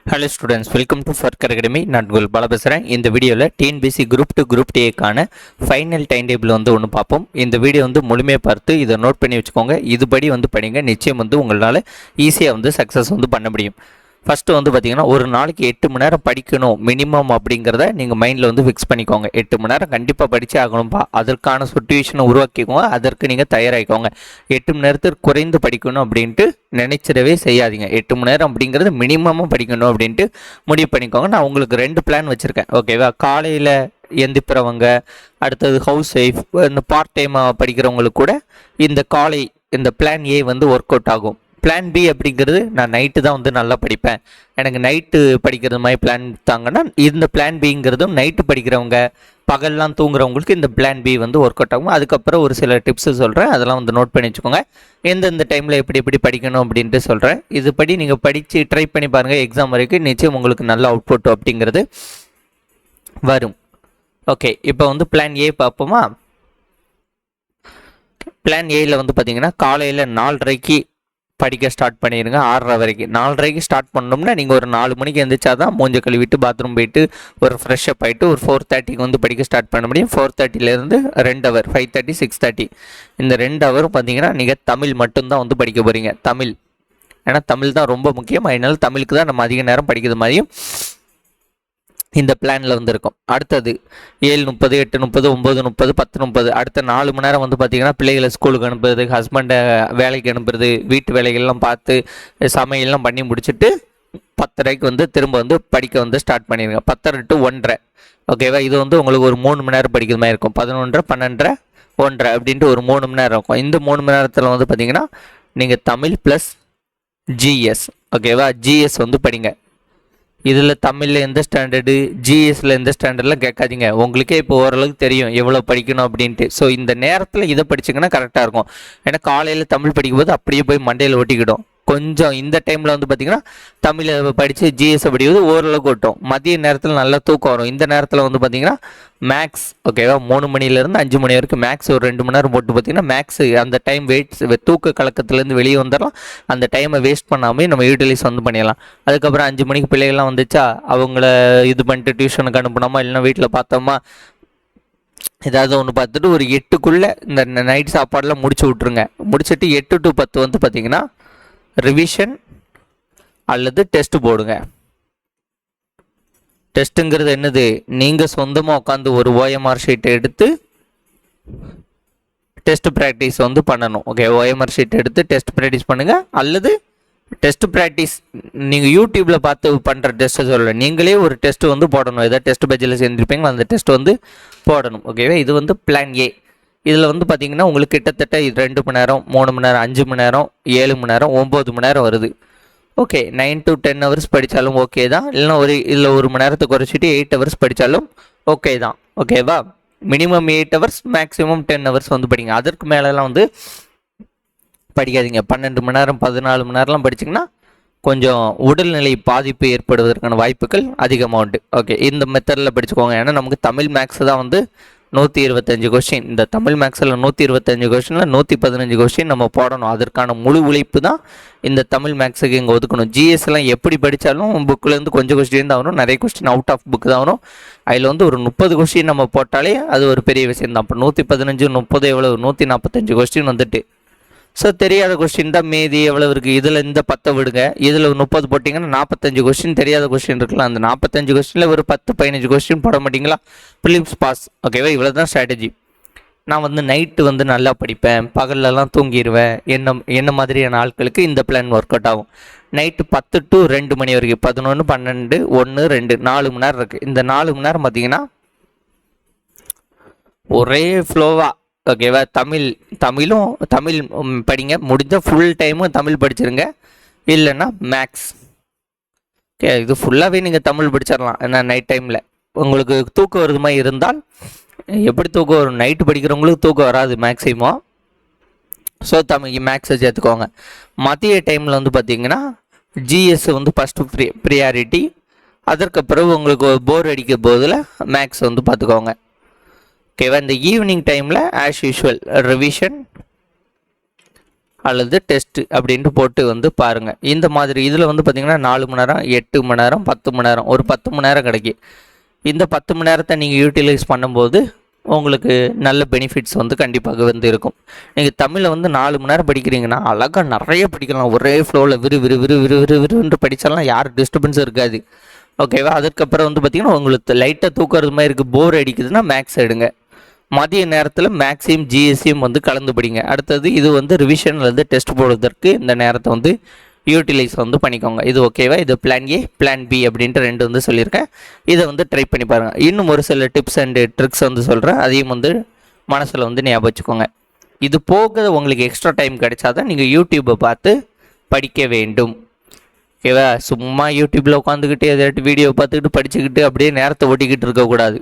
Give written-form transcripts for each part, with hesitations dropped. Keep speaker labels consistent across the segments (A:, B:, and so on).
A: Hello students, welcome to ஃபர்கர் academy. நான் உங்கள் பாலா பேசுகிறேன். இந்த வீடியோவில் டிஎன்பிசி குரூப் 2 குரூப் டிஏக்கான ஃபைனல் டைம் டேபிள் ஒன்று பார்ப்போம். இந்த வீடியோ முழுமையாக பார்த்து இதை நோட் பண்ணி வச்சுக்கோங்க. இதுபடி படிங்க. நிச்சயம் உங்களால் ஈஸியாக சக்ஸஸ் பண்ண முடியும். ஃபஸ்ட்டு பார்த்தீங்கன்னா, ஒரு நாளைக்கு 8 மணி நேரம் படிக்கணும் மினிமம் அப்படிங்கிறத நீங்கள் மைண்டில் ஃபிக்ஸ் பண்ணிக்கோங்க. 8 மணி நேரம் கண்டிப்பாக படித்தே ஆகணும்ப்பா. அதற்கான சுச்சுவேஷனை உருவாக்கிக்கோங்க. அதற்கு நீங்கள் தயாராகிக்கோங்க. 8 மணி நேரத்துக்கு குறைந்து படிக்கணும் அப்படின்ட்டு நினைச்சிடவே செய்யாதீங்க. 8 மணி நேரம் அப்படிங்கிறது மினிமமாக படிக்கணும் அப்படின்ட்டு முடிவு பண்ணிக்கோங்க. நான் உங்களுக்கு 2 பிளான் வச்சுருக்கேன், ஓகேவா? காலையில் எந்திரிக்கிறவங்க, அடுத்தது ஹவுஸ் ஒய்ஃப், இந்த பார்ட் டைமாக படிக்கிறவங்களுக்கு கூட இந்த பிளான் ஏ ஒர்க் அவுட் ஆகும். பிளான் பி அப்படிங்கிறது, நான் நைட்டு தான் நல்லா படிப்பேன், எனக்கு நைட்டு படிக்கிறது மாதிரி பிளான் தாங்கன்னா இந்த பிளான் பிங்கிறதும் நைட்டு படிக்கிறவங்க, பகல்லாம் தூங்குறவங்களுக்கு இந்த பிளான் பி ஒர்க் அவுட் ஆகும். அதுக்கப்புறம் ஒரு சில டிப்ஸு சொல்கிறேன், அதெல்லாம் நோட் பண்ணி வச்சுக்கோங்க. எந்தெந்த டைமில் எப்படி படிக்கணும் அப்படின்ட்டு சொல்கிறேன். இதுபடி நீங்கள் படித்து ட்ரை பண்ணி பாருங்கள். எக்ஸாம் வரைக்கும் நிச்சயம் உங்களுக்கு நல்ல அவுட்புட் அப்படிங்கிறது வரும். ஓகே, இப்போ பிளான் ஏ பார்ப்போமா? பிளான் ஏயில் பார்த்தீங்கன்னா, காலையில் 4:30க்கு படிக்க ஸ்டார்ட் பண்ணிடுங்க. 6:30 வரைக்கும். 4:30க்கு ஸ்டார்ட் பண்ணோம்னா நீங்கள் ஒரு 4 மணிக்கு எழுந்திரிச்சா தான் மூஞ்ச கழுவிட்டு பாத்ரூம் போயிட்டு ஒரு ஃப்ரெஷ்அப் ஆகிட்டு ஒரு 4:30க்கு படிக்க ஸ்டார்ட் பண்ண முடியும். 4:30லேருந்து 2 ஹவர், 5:30, 6:30, இந்த 2 ஹவரும் பார்த்தீங்கன்னா நீங்கள் தமிழ் மட்டும்தான் படிக்க போகிறீங்க. தமிழ், ஏன்னா தமிழ் தான் ரொம்ப முக்கியம். அதனால தமிழுக்கு தான் நம்ம அதிக நேரம் படிக்கிறது மாதிரியும் இந்த பிளானில் இருக்கும். அடுத்தது 7:30, 8:30, 9:30, 10:30, அடுத்த 4 மணி நேரம் பார்த்தீங்கன்னா பிள்ளைகளை ஸ்கூலுக்கு அனுப்புறது, ஹஸ்பண்டை வேலைக்கு அனுப்புறது, வீட்டு வேலைகள்லாம் பார்த்து சமையல்லாம் பண்ணி முடிச்சுட்டு 10:30க்கு திரும்ப படிக்க ஸ்டார்ட் பண்ணிடுங்க. 10:30 to 1:30, ஓகேவா? இது உங்களுக்கு ஒரு 3 மணி நேரம் படிக்கிற மாதிரி இருக்கும். 11:30, 12:30, 1:30 அப்படின்ட்டு ஒரு 3 மணி நேரம் இருக்கும். இந்த 3 மணி நேரத்தில் பார்த்தீங்கன்னா நீங்கள் தமிழ் ப்ளஸ் ஜிஎஸ், ஓகேவா? ஜிஎஸ் படிங்க. இதில் தமிழில் எந்த ஸ்டாண்டர்டு, ஜிஎஸில் எந்த ஸ்டாண்டர்டில் கேட்காதீங்க. உங்களுக்கே இப்போ ஓரளவுக்கு தெரியும் எவ்வளோ படிக்கணும் அப்படின்ட்டு. ஸோ இந்த நேரத்தில் இதை படிச்சிங்கன்னா கரெக்டாக இருக்கும். ஏன்னா காலையில் தமிழ் படிக்கும்போது அப்படியே போய் மண்டையில் ஒட்டிக்கிடும். கொஞ்சம் இந்த டைமில் பார்த்தீங்கன்னா தமிழை படித்து ஜிஎஸை படிக்கிறது ஓரளவுக்கு ஓட்டும். மதிய நேரத்தில் நல்லா தூக்கம் வரும். இந்த நேரத்தில் பார்த்தீங்கன்னா மேக்ஸ், ஓகேவா? 3 மணிலேருந்து 5 மணி வரைக்கும் மேக்ஸ் ஒரு 2 மணி நேரம் போட்டு பார்த்தீங்கன்னா மேக்ஸ் அந்த டைம் தூக்க கலக்கத்துலேருந்து வெளியே வந்துடலாம். அந்த டைமை வேஸ்ட் பண்ணாமல் நம்ம யூட்டிலைஸ் பண்ணிடலாம். அதுக்கப்புறம் 5 மணிக்கு பிள்ளைகள்லாம் வந்துச்சா அவங்கள இது பண்ணிட்டு டியூஷனுக்கு அனுப்பினோமா, இல்லைன்னா வீட்டில் பார்த்தோமா, ஏதாவது ஒன்று பார்த்துட்டு ஒரு 8க்குள்ளே இந்த நைட் சாப்பாடெலாம் முடிச்சு விட்ருங்க. முடிச்சுட்டு 8 to 10 பார்த்தீங்கன்னா ரிவிஷன் அல்லது டெஸ்ட் போடுங்க. டெஸ்ட்டுங்கிறது என்னது? நீங்கள் சொந்தமாக உட்காந்து ஒரு ஓஎம்ஆர் ஷீட்டை எடுத்து டெஸ்ட் ப்ராக்டிஸ் பண்ணணும். ஓகே, ஓஎம்ஆர் ஷீட் எடுத்து டெஸ்ட் ப்ராக்டிஸ் பண்ணுங்கள். அல்லது டெஸ்ட் ப்ராக்டிஸ் நீங்கள் யூடியூப்பில் பார்த்து பண்ணுற டெஸ்ட்டை சொல்லலை, நீங்களே ஒரு டெஸ்ட்டு போடணும். ஏதாவது டெஸ்ட் பேஜில் சேர்ந்துருப்பீங்களா, அந்த டெஸ்ட் போடணும். ஓகேவா? இது பிளான் ஏ. இதில் பார்த்தீங்கன்னா உங்களுக்கு கிட்டத்தட்ட 2 மணி நேரம், 3 மணி நேரம், 5 மணி நேரம், 7 மணி நேரம், 9 மணி நேரம் வருது. ஓகே, 9 to 10 ஹவர்ஸ் படித்தாலும் ஓகே தான். இல்லைனா இதில் 1 மணி நேரத்தை குறைச்சிட்டு 8 ஹவர்ஸ் படித்தாலும் ஓகே தான், ஓகேவா? மினிமம் 8 ஹவர்ஸ், மேக்ஸிமம் 10 ஹவர்ஸ் படிங்க. அதற்கு மேலெலாம் படிக்காதீங்க. 12 மணி நேரம், 14 மணி நேரம்லாம் படிச்சிங்கன்னா கொஞ்சம் உடல்நிலை பாதிப்பு ஏற்படுவதற்கான வாய்ப்புகள் அதிகமாக உண்டு. ஓகே, இந்த மெத்தடில் படிச்சுக்கோங்க. ஏன்னா நமக்கு தமிழ் மேக்ஸ் தான் 125 கொஸ்டின். இந்த தமிழ் மேக்ஸில் 125 கொஸ்டினில் 115 கொஸ்டின் நம்ம போடணும். அதற்கான முழு உழைப்பு தான் இந்த தமிழ் மேக்ஸுக்கு இங்கே ஒதுக்கணும். ஜிஎஸ்லாம் எப்படி படித்தாலும் புக்கிலேருந்து கொஞ்சம் கொஸ்டின் தான் வரும், நிறைய கொஸ்டின் அவுட் ஆஃப் புக் தான் வரும். அதில் ஒரு 30 கொஸ்டின் நம்ம போட்டாலே அது ஒரு பெரிய விஷயம் தான். அப்போ 115, 30 எவ்வளோ? 145 கொஸ்டின் ஸோ தெரியாத கொஸ்டின் தான் மீதி எவ்வளோ இருக்குது. இதில் இந்த 10 விடுங்க, இதில் 30 போட்டிங்கன்னா 45 கொஸ்டின் தெரியாத கொஸ்டின் இருக்கலாம். அந்த 45 கொஸ்டினில் ஒரு 10-15 கொஸ்டின் போட மாட்டிங்களா, ப்ரிலிம்ஸ் பாஸ். ஓகேவா? இவ்வளோ தான் ஸ்ட்ராட்டஜி. நான் நைட்டு நல்லா படிப்பேன், பகல்லலாம் தூங்கிடுவேன், என்ன மாதிரியான ஆட்களுக்கு இந்த பிளான் ஒர்க் அவுட் ஆகும். நைட்டு 10 to 2 மணி வரைக்கும், 11, 12, 1, 2, 4 மணி நேரம் இருக்குது. இந்த 4 மணி நேரம் பார்த்தீங்கன்னா ஒரே ஃப்ளோவாக, ஓகேவா? தமிழ் படிங்க. முடிஞ்ச ஃபுல் டைமும் தமிழ் படிச்சிருங்க. இல்லைன்னா மேக்ஸ். ஓகே, இது ஃபுல்லாகவே நீங்கள் தமிழ் படிச்சிடலாம். ஏன்னா நைட் டைமில் உங்களுக்கு தூக்கம் வருது மாதிரி இருந்தால், எப்படி தூக்கம் வரும்? நைட்டு படிக்கிறவங்களுக்கு தூக்கம் வராது மேக்ஸிமம். ஸோ மேக்ஸை சேர்த்துக்கோங்க. மதிய டைமில் பார்த்தீங்கன்னா ஜிஎஸ் ஃபஸ்ட்டு ப்ரியாரிட்டி. அதற்கப்புறம் உங்களுக்கு போர் அடிக்க போதில் மேக்ஸ் பார்த்துக்கோங்க. ஓகேவா? இந்த ஈவினிங் டைமில் ஆஸ் யூஷுவல் ரிவிஷன், அல்லது டெஸ்ட்டு அப்படின்ட்டு போட்டு வந்து பாருங்கள். இந்த மாதிரி இதில் வந்து பார்த்திங்கன்னா 4 மணி நேரம், 8 மணி நேரம், 10 மணி நேரம், ஒரு 10 மணி நேரம் கிடைக்கும். இந்த 10 மணி நேரத்தை நீங்கள் யூட்டிலைஸ் பண்ணும்போது உங்களுக்கு நல்ல பெனிஃபிட்ஸ் வந்து கண்டிப்பாக வந்து இருக்கும். நீங்கள் தமிழில் வந்து 4 மணி நேரம் படிக்கிறீங்கன்னா அழகாக நிறைய படிக்கலாம். ஒரே ஃப்ளோவில் விறு விறு விறு விறு விறு விறுன்று படித்தாலாம் யார் டிஸ்டர்பன்ஸும் இருக்காது. ஓகேவா? அதுக்கப்புறம் வந்து பார்த்திங்கன்னா உங்களுக்கு லைட்டாக தூக்குறது மாதிரி இருக்குது, போர் அடிக்குதுன்னா மேக்ஸ் எடுங்க. மதிய நேரத்தில் மேக்ஸையும் ஜிஎஸ்சியும் வந்து கலந்து படிங்க. அடுத்தது இது வந்து ரிவிஷன்லேருந்து டெஸ்ட் போடுவதற்கு இந்த நேரத்தை வந்து யூட்டிலைஸ் வந்து பண்ணிக்கோங்க. இது ஓகேவா? இது பிளான் ஏ, பிளான் பி அப்படின்ட்டு 2 வந்து சொல்லியிருக்கேன். இதை வந்து ட்ரை பண்ணி பாருங்கள். இன்னும் ஒரு சில டிப்ஸ் அண்டு ட்ரிக்ஸ் வந்து சொல்கிறேன், அதையும் வந்து மனசில் வந்து ஞாபகம் வச்சுக்கோங்க. இது போக உங்களுக்கு எக்ஸ்ட்ரா டைம் கிடைச்சாதான் நீங்கள் யூடியூப்பை பார்த்து படிக்க வேண்டும். ஓகேவா? சும்மா யூடியூப்பில் உட்காந்துக்கிட்டு எதாட்டு வீடியோ பார்த்துக்கிட்டு படிச்சுக்கிட்டு அப்படியே நேரத்தை ஓட்டிக்கிட்டு இருக்கக்கூடாது.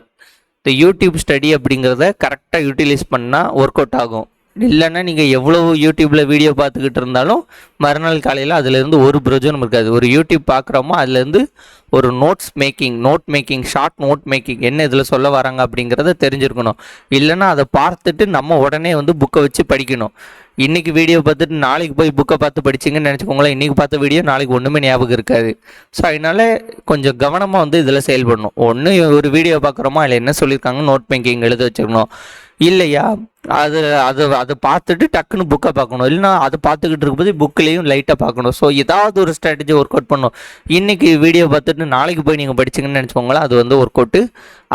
A: இந்த யூடியூப் ஸ்டடி அப்படிங்கிறத கரெக்டாக யூட்டிலைஸ் பண்ணால் ஒர்க் அவுட் ஆகும். இல்லைன்னா நீங்கள் எவ்வளோ யூடியூப்பில் வீடியோ பார்த்துக்கிட்டு இருந்தாலும் மறுநாள் காலையில் அதுலேருந்து ஒரு பிரயோஜனம் இருக்காது. ஒரு யூடியூப் பார்க்குறோமோ அதுலேருந்து ஒரு note making short note making என்ன இதில் சொல்ல வராங்க அப்படிங்கிறத தெரிஞ்சிருக்கணும். இல்லைன்னா அதை பார்த்துட்டு நம்ம உடனே வந்து புக்கை வச்சு படிக்கணும். இன்றைக்கி வீடியோ பார்த்துட்டு நாளைக்கு போய் புக்கை பார்த்து படிச்சிங்கன்னு நினச்சிக்கோங்களேன், இன்றைக்கி பார்த்த வீடியோ நாளைக்கு ஒன்றுமே ஞாபகம் இருக்காது. ஸோ அதனால் கொஞ்சம் கவனமாக வந்து இதில் செயல்படணும். ஒன்று ஒரு வீடியோ பார்க்குறோமா அதில் என்ன சொல்லியிருக்காங்க நோட் மேக்கிங் எழுத வச்சுக்கணும். இல்லையா அதை பார்த்துட்டு டக்குன்னு புக்கை பார்க்கணும். இல்லைனா அதை பார்த்துக்கிட்டு இருக்கும்போது புக்கிலையும் லைட்டாக பார்க்கணும். ஸோ ஏதாவது ஒரு ஸ்ட்ராட்டஜி ஒர்க் அவுட் பண்ணணும். இன்றைக்கி வீடியோ பார்த்துட்டு நாளைக்கு போய் நீங்கள் படிச்சிங்கன்னு நினச்சிக்கோங்களேன், அது வந்து ஒர்க் அவுட்டு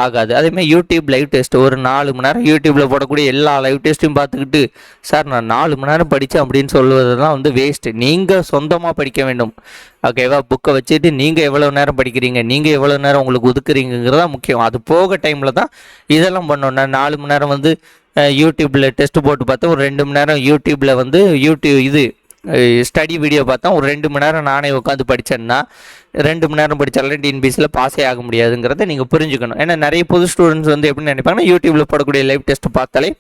A: ஆகாது. அதேமாதிரி யூடியூப் லைவ் டெஸ்ட் ஒரு 4 மணி நேரம் யூடியூப்பில் போடக்கூடிய எல்லா லைவ் டெஸ்ட்டையும் பார்த்துக்கிட்டு சார் நான் 4 மணி நேரம் படித்தேன் அப்படின்னு சொல்லுவதுதான் வந்து வேஸ்ட்டு. நீங்கள் சொந்தமாக படிக்க வேண்டும். ஓகேவா? புக்கை வச்சுட்டு நீங்கள் எவ்வளோ நேரம் படிக்கிறீங்க, நீங்கள் எவ்வளோ நேரம் உங்களுக்கு ஒதுக்குறீங்கிறதா முக்கியம். அது போக டைமில் தான் இதெல்லாம் பண்ணணும். நான் 4 மணி நேரம் வந்து யூடியூப்பில் டெஸ்ட் போட்டு பார்த்தேன், ஒரு 2 மணி நேரம் யூடியூப்பில் வந்து ஸ்டடி வீடியோ பார்த்தா ஒரு 2 மணி நேரம் நானே உட்காந்து படித்தேன்னா 2 மணி நேரம் படித்தாலும் டிஎன்பிஎஸ்சியில் பாஸே ஆக முடியாதுங்கிறத நீங்கள் புரிஞ்சுக்கணும். ஏன்னா நிறைய புது ஸ்டூடெண்ட்ஸ் வந்து எப்படின்னு நினைப்பாங்கன்னா யூடியூப்பில் போடக்கூடிய லைவ் டெஸ்ட் பார்த்தாலே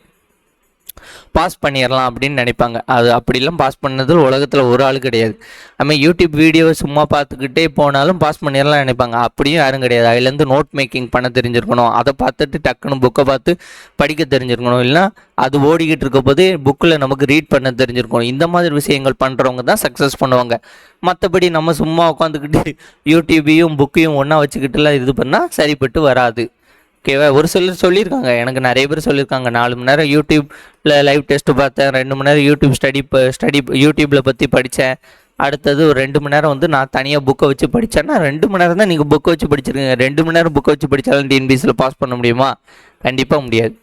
A: பாஸ் பண்ணிடலாம் அப்படின்னு நினைப்பாங்க. அது அப்படிலாம் பாஸ் பண்ணது உலகத்தில் ஒரு ஆள் கிடையாது. நம்ம யூடியூப் வீடியோவை சும்மா பார்த்துக்கிட்டே போனாலும் பாஸ் பண்ணிடலாம் நினைப்பாங்க. அப்படியும் யாரும் கிடையாது. அதுலேருந்து நோட் மேக்கிங் பண்ண தெரிஞ்சிருக்கணும். அதை பார்த்துட்டு டக்குன்னு புக்கை பார்த்து படிக்க தெரிஞ்சிருக்கணும். இல்லைனா அது ஓடிக்கிட்டு இருக்க போது புக்கில் நமக்கு ரீட் பண்ண தெரிஞ்சிருக்கணும். இந்த மாதிரி விஷயங்கள் பண்ணுறவங்க தான் சக்ஸஸ் பண்ணுவாங்க. மற்றபடி நம்ம சும்மா உட்காந்துக்கிட்டு யூடியூபையும் புக்கையும் ஒன்றா வச்சுக்கிட்டுலாம் இது பண்ணால் சரிப்பட்டு வராது. ஓகேவா? ஒரு சிலர் சொல்லியிருக்காங்க, எனக்கு நிறைய பேர் சொல்லியிருக்காங்க 4 மணி நேரம் யூடியூப்பில் லைவ் டெஸ்ட்டு பார்த்தேன், 2 மணி நேரம் யூடியூப் ஸ்டடி யூடியூப்பில் பற்றி படித்தேன், அடுத்தது ஒரு 2 மணி நேரம் வந்து நான் தனியாக புக்கை வச்சு படித்தேன்னா 2 மணி நேரம் தான் நீங்கள் புக்கை வச்சு படிச்சிருக்கீங்க. 2 மணி நேரம் புக்கை வச்சு படித்தாலும் டிஎன்பிஎஸ்சியில் பாஸ் பண்ண முடியுமா? கண்டிப்பாக முடியாது.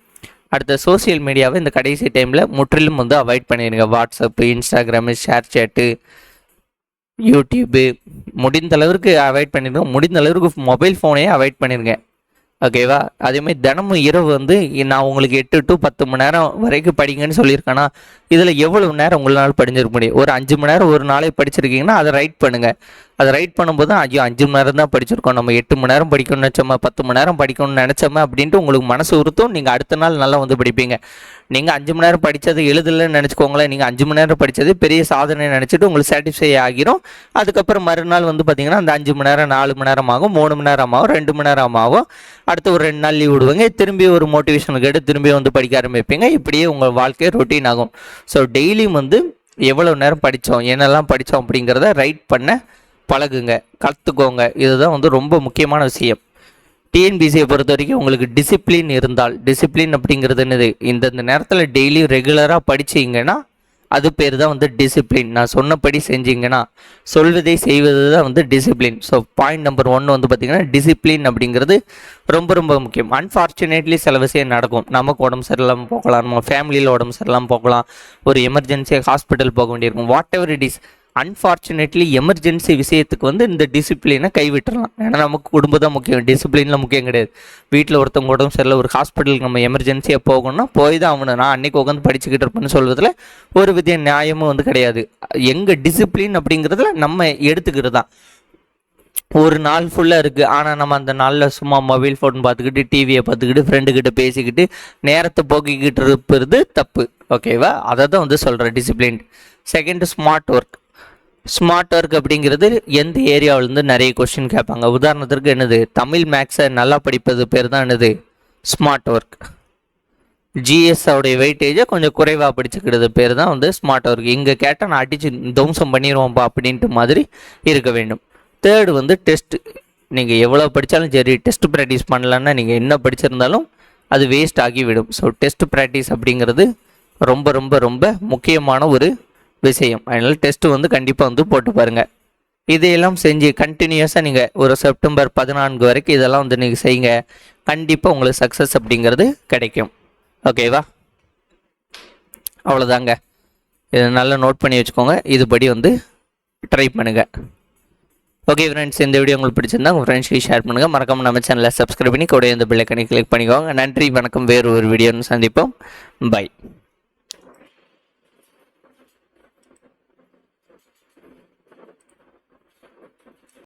A: அடுத்த சோசியல் மீடியாவை இந்த கடைசி டைமில் முற்றிலும் வந்து அவாய்ட் பண்ணிடுங்க. வாட்ஸ்அப்பு, இன்ஸ்டாகிராமு, ஷேர் சேட்டு, யூடியூப்பு முடிந்த அளவுக்கு அவாய்ட் பண்ணிடுங்க. முடிந்த அளவுக்கு மொபைல் ஃபோனையே அவாய்ட் பண்ணிடுங்க. ஓகேவா? அதேமாதிரி தினமும் இரவு வந்து நான் உங்களுக்கு 8 to 10 மணி நேரம் வரைக்கும் படிங்கன்னு சொல்லியிருக்கேன்னா இதில் எவ்வளோ நேரம் உங்களால் படிஞ்சிருக்க முடியும்? ஒரு 5 மணி நேரம் ஒரு நாளை படிச்சிருக்கீங்கன்னா அதை ரைட் பண்ணுங்கள். அதை ரைட் பண்ணும்போது ஐயோ 5 மணி நேரம் தான் படிச்சிருக்கோம், நம்ம 8 மணி நேரம் படிக்கணும்னு நினச்சோமா, 10 மணி நேரம் படிக்கணும்னு நினச்சோமா அப்படின்ட்டு உங்களுக்கு மனசு உறுத்தும். நீங்கள் அடுத்த நாள் நல்லா வந்து படிப்பீங்க. நீங்கள் 5 மணி நேரம் படித்தது எழுதலைன்னு நினச்சிக்கோங்களேன், நீங்கள் 5 மணி நேரம் படித்தது பெரிய சாதனை நினச்சிட்டு உங்களுக்கு சாட்டிஸ்ஃபை ஆகிரும். அதுக்கப்புறம் மறுநாள் வந்து பார்த்திங்கன்னா அந்த 5 மணி நேரம் 4 மணி நேரம் ஆகும், 3 மணி நேரம் ஆகும், 2 மணி நேரம் ஆகும். அடுத்து ஒரு 2 நாள் லீவ் விடுவாங்க, திரும்பி ஒரு மோட்டிவேஷன் கேட்டு திரும்பி வந்து படிக்க ஆரம்பிப்பீங்க. இப்படியே உங்கள் வாழ்க்கை ரொட்டீன் ஆகும். ஸோ டெய்லியும் வந்து எவ்வளோ நேரம் படித்தோம், என்னெல்லாம் படித்தோம் அப்படிங்கிறத ரைட் பண்ண பழகுங்க, கற்றுக்கோங்க. இதுதான் வந்து ரொம்ப முக்கியமான விஷயம். டிஎன்பிசியை பொறுத்த வரைக்கும் உங்களுக்கு டிசிப்ளின் இருந்தால், டிசிப்ளின் அப்படிங்கிறது என்னது, இந்த நேரத்தில் டெய்லி ரெகுலராக படிச்சிங்கன்னா அது பேர் தான் வந்து டிசிப்ளின். நான் சொன்னபடி செஞ்சிங்கன்னா, சொல்வதை செய்வது தான் வந்து டிசிப்ளின். ஸோ பாயிண்ட் நம்பர் 1 வந்து பார்த்திங்கன்னா டிசிப்ளின் அப்படிங்கிறது ரொம்ப ரொம்ப முக்கியம். அன்ஃபார்ச்சுனேட்லி சில விஷயம் நடக்கும். நமக்கு உடம்பு சரியில்லாமல் போகலாம், நம்ம ஃபேமிலியில் உடம்பு சரியில்லாமல் போகலாம், ஒரு எமர்ஜென்சியாக ஹாஸ்பிட்டல் போக வேண்டியிருக்கும். What ever it is, unfortunately emergency விஷயத்துக்கு வந்து இந்த டிசிப்ளினை கைவிட்டுறலாம். ஏன்னா நமக்கு குடும்பம் தான் முக்கியம், டிசிப்ளினில் முக்கியம் கிடையாது. வீட்டில் ஒருத்தவங்க உடம்பு சரியில்லை, ஒரு ஹாஸ்பிட்டலுக்கு நம்ம எமர்ஜென்சியாக போகணும்னா போய் தான் ஆகணும். நான் அன்றைக்கி உட்காந்து படிச்சுக்கிட்டு இருப்பேன்னு சொல்வதில் ஒரு வித நியாயமும் வந்து கிடையாது. எங்கள் டிசிப்ளின் அப்படிங்கிறதுல நம்ம எடுத்துக்கிறது தான். ஒரு நாள் ஃபுல்லாக இருக்குது, ஆனால் நம்ம அந்த நாளில் சும்மா மொபைல் ஃபோன் பார்த்துக்கிட்டு டிவியை பார்த்துக்கிட்டு ஃப்ரெண்டுக்கிட்ட பேசிக்கிட்டு நேரத்தை போக்கிக்கிட்டு இருப்பது தப்பு. ஓகேவா? அதை தான் வந்து சொல்கிறேன் discipline. Second, smart work. Smart work அப்படிங்கிறது எந்த ஏரியாவிலேருந்து நிறைய கொஸ்டின் கேட்பாங்க. உதாரணத்திற்கு என்னது, தமிழ் மேக்ஸை நல்லா படிப்பது பேர் தான் என்னது, ஸ்மார்ட் ஒர்க். ஜிஎஸ்ஸோடைய வெயிட்டேஜை கொஞ்சம் குறைவாக படிச்சுக்கிறது பேர் தான் வந்து ஸ்மார்ட் ஒர்க். இங்கே கேட்டால் நான் அடித்து துவம்சம் பண்ணிடுவோம்ப்பா அப்படின்ட்டு மாதிரி இருக்க வேண்டும். தேர்டு வந்து டெஸ்ட்டு. நீங்கள் எவ்வளோ படித்தாலும் சரி டெஸ்ட் ப்ராக்டிஸ் பண்ணலன்னா நீங்கள் என்ன படிச்சிருந்தாலும் அது வேஸ்ட் ஆகிவிடும். ஸோ டெஸ்ட் ப்ராக்டிஸ் அப்படிங்கிறது ரொம்ப ரொம்ப ரொம்ப முக்கியமான ஒரு விஷயம். அதனால் டெஸ்ட்டு வந்து கண்டிப்பாக வந்து போட்டு பாருங்கள். இதையெல்லாம் செஞ்சு கண்டினியூஸாக நீங்கள் ஒரு செப்டம்பர் 14 வரைக்கும் இதெல்லாம் வந்து நீங்கள் செய்யுங்க. கண்டிப்பாக உங்களுக்கு சக்ஸஸ் அப்படிங்கிறது கிடைக்கும். ஓகேவா? அவ்வளோதாங்க. இதை நல்லா நோட் பண்ணி வச்சுக்கோங்க. இதுபடி வந்து ட்ரை பண்ணுங்கள். ஓகே ஃப்ரெண்ட்ஸ், இந்த வீடியோ உங்களுக்கு பிடிச்சிருந்தா உங்கள் ஃப்ரெண்ட்ஸ்க்கு ஷேர் பண்ணுங்கள். மறக்காமல் நம்ம சேனலை சப்ஸ்கிரைப் பண்ணி கூட இந்த பெல் ஐக்கனை கிளிக் பண்ணிக்கோங்க. நன்றி, வணக்கம். வேறு ஒரு வீடியோன்னு சந்திப்போம். பை.